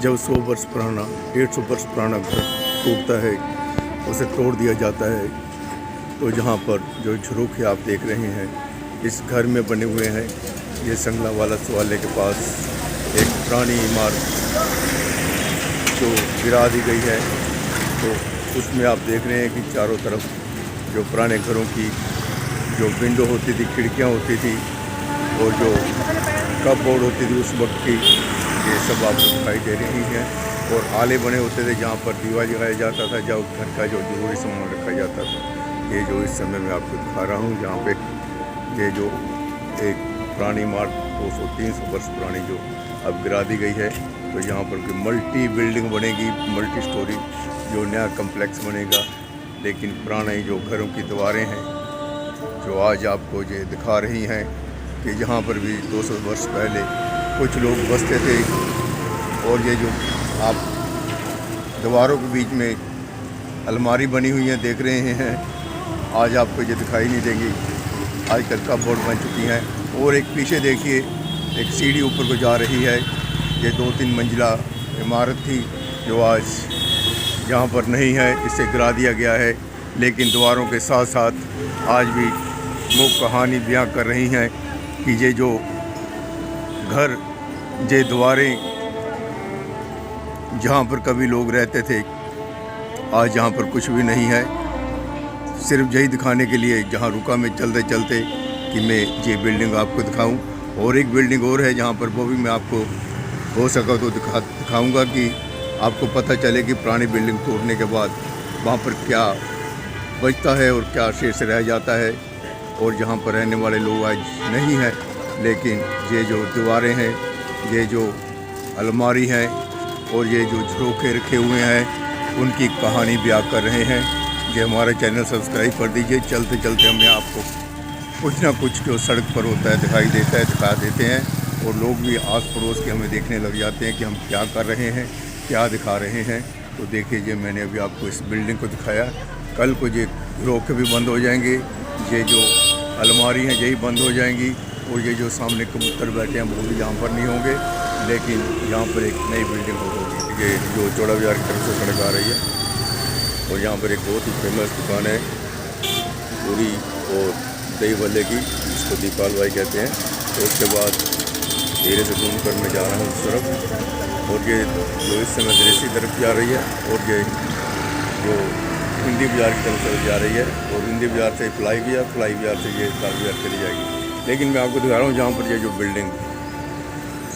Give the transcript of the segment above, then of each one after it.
जब 100 वर्ष पुराना 150 वर्ष पुराना घर टूटता है, उसे तोड़ दिया जाता है। तो जहाँ पर जो झरोखे आप देख रहे हैं इस घर में बने हुए हैं। ये संगला वाला सवाले के पास एक पुरानी इमारत जो गिरा दी गई है, तो उसमें आप देख रहे हैं कि चारों तरफ जो पुराने घरों की जो विंडो होती थी, खिड़कियाँ होती थी और जो कपबोर्ड होती थी उस वक्त की, ये सब आपको दिखाई दे रही हैं। और आले बने होते थे जहाँ पर दीवा जलाया जाता था, जब घर का जो जरूरी सामान रखा जाता था। ये जो इस समय मैं आपको दिखा रहा हूँ, जहाँ पे ये जो एक पुरानी इमारत 200-300 वर्ष पुरानी जो अब गिरा दी गई है, तो यहाँ पर मल्टी बिल्डिंग बनेगी, मल्टी स्टोरी जो नया कम्प्लेक्स बनेगा। लेकिन पुराने जो घरों की दीवारें हैं जो आज आपको ये दिखा रही हैं कि जहाँ पर भी 200 वर्ष पहले कुछ लोग बसते थे। और ये जो आप दीवारों के बीच में अलमारी बनी हुई है देख रहे हैं, आज आपको ये दिखाई नहीं देंगी, आजकल कपबोर्ड बन चुकी हैं। और एक पीछे देखिए, एक सीढ़ी ऊपर को जा रही है। ये 2-3 मंजिला इमारत थी जो आज यहाँ पर नहीं है, इसे गिरा दिया गया है। लेकिन दीवारों के साथ साथ आज भी वो कहानी बयां कर रही हैं कि ये जो घर, ये दीवारें जहाँ पर कभी लोग रहते थे, आज यहाँ पर कुछ भी नहीं है। सिर्फ यही दिखाने के लिए जहाँ रुका मैं चलते चलते कि मैं ये बिल्डिंग आपको दिखाऊं। और एक बिल्डिंग और है जहाँ पर वो भी मैं आपको हो सका तो दिखाऊंगा कि आपको पता चले कि पुरानी बिल्डिंग तोड़ने के बाद वहाँ पर क्या बचता है और क्या शेष रह जाता है। और जहाँ पर रहने वाले लोग आज नहीं हैं, लेकिन ये जो दीवारें हैं, ये जो अलमारी हैं और ये जो झरोखे रखे हुए हैं, उनकी कहानी बयां कर रहे हैं। ये हमारा चैनल सब्सक्राइब कर दीजिए। चलते चलते हमने आपको कुछ ना कुछ जो सड़क पर होता है दिखाई देता है, दिखा देते हैं। और लोग भी आस पड़ोस के हमें देखने लग जाते हैं कि हम क्या कर रहे हैं, क्या दिखा रहे हैं। तो देखिए, ये मैंने अभी आपको इस बिल्डिंग को दिखाया। कल को ये झरोखे भी बंद हो जाएंगे, ये जो अलमारी हैं यही बंद हो जाएंगी, और ये जो सामने कबूतर बैठे हैं वो भी यहाँ पर नहीं होंगे। लेकिन यहाँ पर एक नई बिल्डिंग होगी। ये जो चौड़ा बाजार की तरफ से सड़क आ रही है, और यहाँ पर एक बहुत ही फेमस दुकान है पूरी और दही भल्ले की, जिसको दीपाल भाई कहते हैं। तो उसके बाद धीरे से घूम कर मैं जा रहा हूँ उस तरफ। और ये जो इस समय दृश्य तरफ जा रही है, और ये जो हिंदी बाज़ार की तरफ चल जा रही है, और हिंदी बाज़ार से फ्लाई बाज़ार से ये लाल बाज़ार चली जाएगी। लेकिन मैं आपको दिखा रहा हूँ जहाँ पर ये जो बिल्डिंग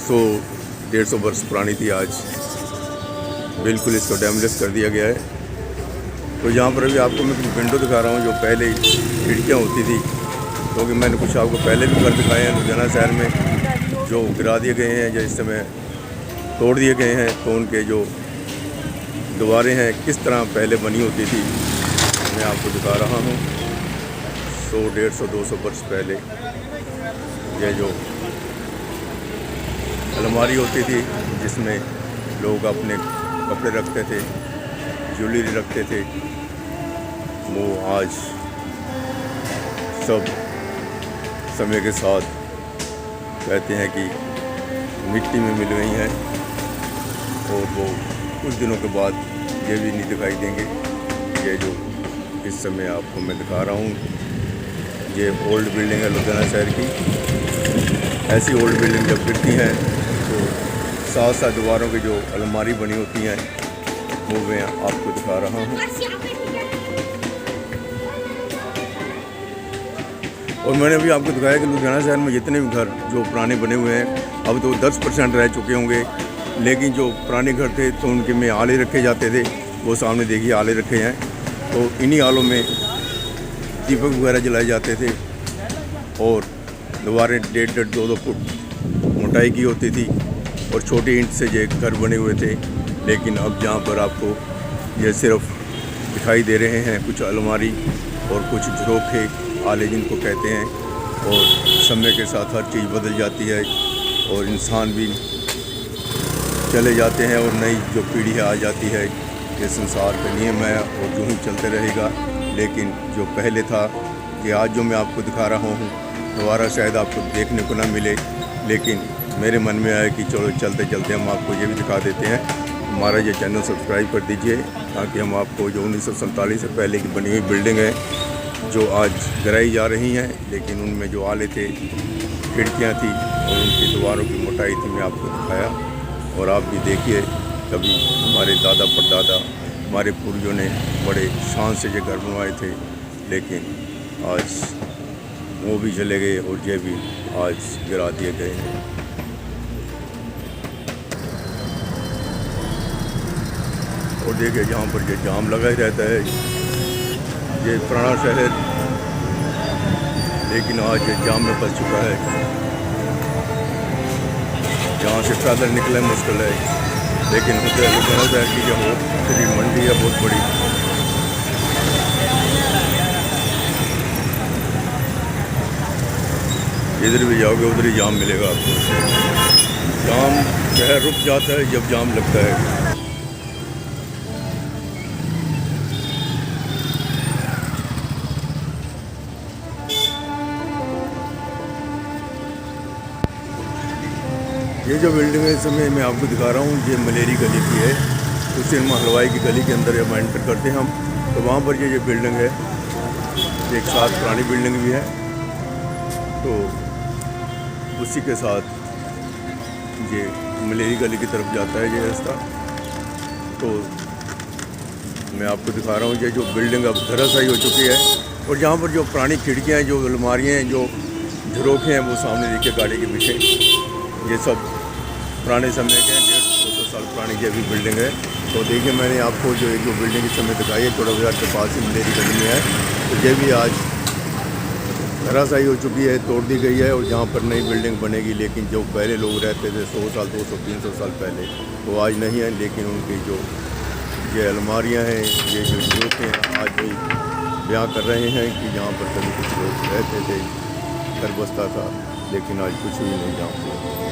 100-150 वर्ष पुरानी थी, आज बिल्कुल इसको डैमेज कर दिया गया है। तो यहाँ पर अभी आपको मैं कुछ विंडो दिखा रहा हूँ जो पहले खिड़कियाँ होती थी, क्योंकि मैंने कुछ आपको पहले भी घर दिखाए हैं लुधियाना शहर में जो गिरा दिए गए हैं या इस समय तोड़ दिए गए हैं। तो उनके जो दीवारें हैं किस तरह पहले बनी होती थी, मैं आपको दिखा रहा हूँ। 100, 150, 200 वर्ष पहले ये जो अलमारी होती थी जिसमें लोग अपने कपड़े रखते थे, ज्वेलरी रखते थे, वो आज सब समय के साथ कहते हैं कि मिट्टी में मिल गई हैं, और वो कुछ दिनों के बाद ये भी नहीं दिखाई देंगे। ये जो इस समय आपको मैं दिखा रहा हूँ, ये ओल्ड बिल्डिंग है लुधियाना शहर की। ऐसी ओल्ड बिल्डिंग जब गिरती हैं तो साथ साथ दीवारों की जो अलमारी बनी होती हैं वो मैं आपको दिखा रहा हूँ। और मैंने अभी आपको दिखाया कि लुधियाना शहर में जितने भी घर जो पुराने बने हुए हैं, अब तो 10% रह चुके होंगे। लेकिन जो पुराने घर थे तो उनके में आले रखे जाते थे, वो सामने देखिए आले रखे हैं। तो इन्हीं आलों में दीपक वगैरह जलाए जाते थे, और दीवारें 1.5-2 फुट मोटाई की होती थी, और छोटी ईंट से ये घर बने हुए थे। लेकिन अब जहाँ पर आपको ये सिर्फ दिखाई दे रहे हैं कुछ अलमारी और कुछ झरोखे, आले जिनको कहते हैं। और समय के साथ हर चीज़ बदल जाती है, और इंसान भी चले जाते हैं, और नई जो पीढ़ी है आ जाती है। ये संसार का नियम है और यूँ ही चलते रहेगा। लेकिन जो पहले था, ये आज जो मैं आपको दिखा रहा हूँ, दोबारा शायद आपको देखने को ना मिले। लेकिन मेरे मन में आया कि चलो चलते चलते हम आपको ये भी दिखा देते हैं। हमारा ये चैनल सब्सक्राइब कर दीजिए ताकि हम आपको जो 1947 से पहले की बनी हुई बिल्डिंग है जो आज गिराई जा रही हैं, लेकिन उनमें जो आले थे, खिड़कियाँ थी और उनकी दीवारों की मोटाई थी, मैं आपको दिखाया। और आप भी देखिए, कभी हमारे दादा परदादा हमारे पूर्वजों ने बड़े शान से ये घर बनवाए थे, लेकिन आज वो भी चले गए और ये भी आज गिरा दिए गए हैं। और देखिए यहाँ पर ये जाम लगा ही रहता है, ये पुराना शहर, लेकिन आज ये जाम में फंस चुका है। यहाँ से पैदल निकलना मुश्किल है, लेकिन लुधियाना शहर की जो पूरी मंडी है बहुत बड़ी। इधर भी जाओगे उधर ही जाम मिलेगा आपको। जाम शहर रुक जाता है जब जाम लगता है। ये जो बिल्डिंग है इस समय मैं आपको दिखा रहा हूँ, ये मलेरी गली की है। तो सिनेमा हलवाई की गली के अंदर जब एंटर करते हैं हम, तो वहाँ पर ये बिल्डिंग है, एक साथ पुरानी बिल्डिंग भी है, तो उसी के साथ ये मलेरी गली की तरफ जाता है ये रास्ता। तो मैं आपको दिखा रहा हूँ ये जो बिल्डिंग अब धराशायी हो चुकी है, और यहाँ पर जो पुरानी खिड़कियाँ हैं, जो अलमारियाँ हैं, जो झरोखे हैं, वो सामने देखिए गाड़ी के पीछे, ये सब पुराने समय के 150-200 साल पुरानी ये भी बिल्डिंग है। तो देखिए, मैंने आपको जो एक बिल्डिंग इस समय दिखाई है, चौड़ा बाजार के पास ही मलेरी गली में है, तो ये भी आज धराशायी हो चुकी है, तोड़ दी गई है। और जहाँ पर नई बिल्डिंग बनेगी, लेकिन जो पहले लोग रहते थे 100 साल 200-300 साल पहले, वो आज नहीं है। लेकिन उनकी जो ये अलमारियाँ हैं, ये जो झरोखे हैं, आज भी बयां कर रहे हैं कि यहाँ पर कभी कुछ लोग रहते थे, घर बसता था, लेकिन आज कुछ भी नहीं यहाँ पर।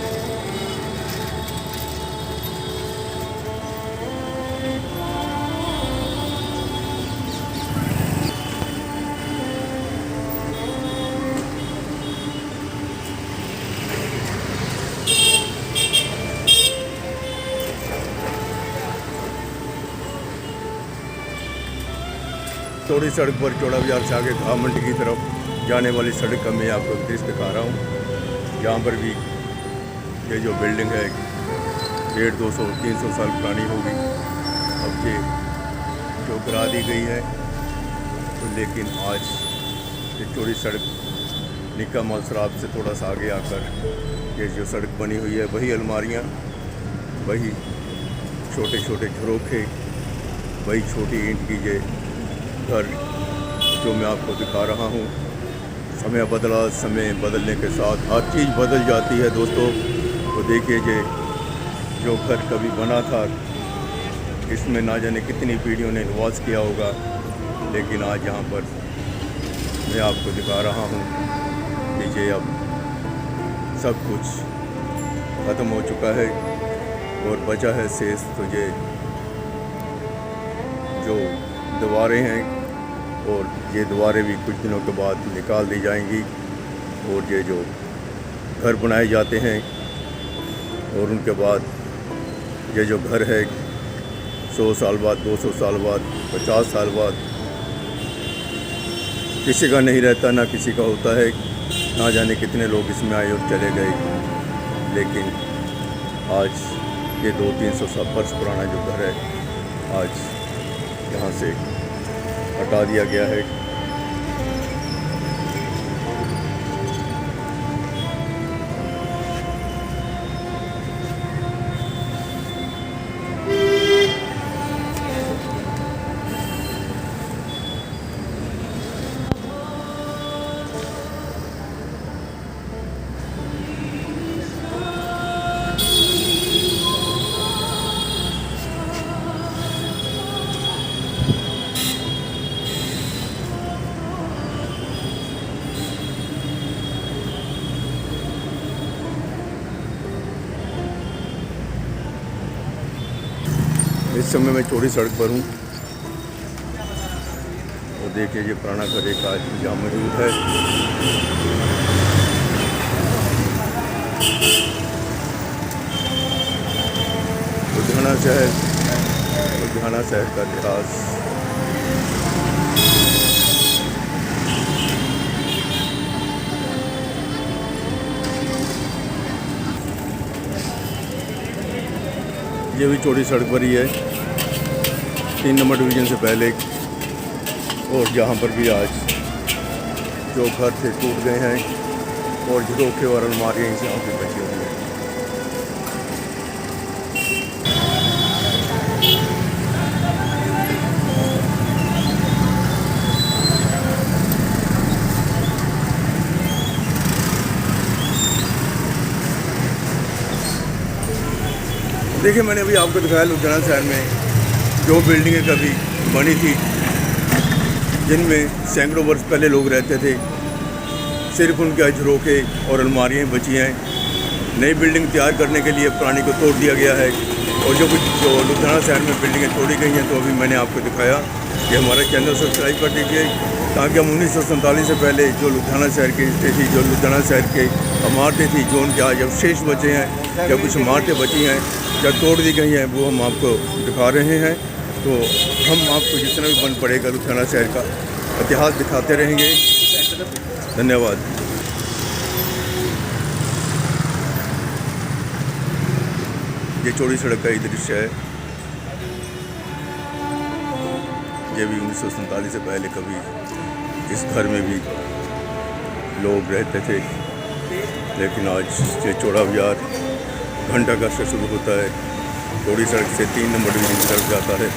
चौड़ी सड़क पर चौड़ा बाजार से आगे घाव मंडी की तरफ जाने वाली सड़क का मैं आपको दृश्य दिखा रहा हूँ। यहाँ पर भी ये जो बिल्डिंग है 150-200-300 साल पुरानी होगी, अब ये जो गिरा दी गई है। तो लेकिन आज ये चौड़ी सड़क निक्का मॉल सराब से थोड़ा सा आगे आकर ये जो सड़क बनी हुई है, वही अलमारियाँ, वही छोटे छोटे झरोखे, वही छोटी ईंट की ये घर जो मैं आपको दिखा रहा हूँ। समय बदला, समय बदलने के साथ हर चीज़ बदल जाती है दोस्तों। तो देखिए, ये जो घर कभी बना था, इसमें ना जाने कितनी पीढ़ियों ने निवास किया होगा, लेकिन आज यहाँ पर मैं आपको दिखा रहा हूँ कि ये अब सब कुछ ख़त्म हो चुका है और बचा है शेष तो ये जो दीवारें हैं, और ये दीवारें भी कुछ दिनों के बाद निकाल दी जाएंगी। और ये जो घर बनाए जाते हैं, और उनके बाद ये जो घर है 100 साल बाद, 200 साल बाद, 50 साल बाद, किसी का नहीं रहता, ना किसी का होता है। ना जाने कितने लोग इसमें आए और चले गए, लेकिन आज ये 200-300 वर्ष पुराना जो घर है, आज यहाँ से हटा दिया गया है। इस समय मैं चौड़ी सड़क पर हूँ और देखिए ये पुराना घर एक आज भी जहाँ मौजूद है। लुधियाना शहर का इतिहास। ये भी चौड़ी सड़क पर ही है, 3 नंबर डिवीज़न से पहले, और जहाँ पर भी आज जो घर थे टूट गए हैं और झरोखे और अलमारियाँ इनसे यहाँ पे बची हुई हैं। देखिए, मैंने अभी आपको दिखाया लुधियाना शहर में जो बिल्डिंगें कभी बनी थी, जिनमें सैकड़ों वर्ष पहले लोग रहते थे, सिर्फ उनके झरोखे और अलमारियाँ बची हैं। नई बिल्डिंग तैयार करने के लिए पुरानी को तोड़ दिया गया है, और जो लुधियाना शहर में बिल्डिंगें तोड़ी गई हैं, तो अभी मैंने आपको दिखाया। कि हमारा चैनल सब्सक्राइब कर दीजिए, ताकि हम 1947 से पहले जो लुधियाना शहर की थी, जो लुधियाना शहर के इमारतें थी, जो उनके आज अवशेष बचे हैं या कुछ इमारतें बची हैं या तोड़ दी गई हैं, वो हम आपको दिखा रहे हैं। तो हम आपको जितना भी बन पड़ेगा लुधियाना शहर का इतिहास दिखाते रहेंगे। धन्यवाद। ये चौड़ी सड़क का ही दृश्य है। ये भी 1947 से पहले कभी इस घर में भी लोग रहते थे, लेकिन आज ये चौड़ा बाजार घंटाघर से शुरू होता है, चौड़ी सड़क से 3 नंबर डिवीज़न की तरफ जाता है।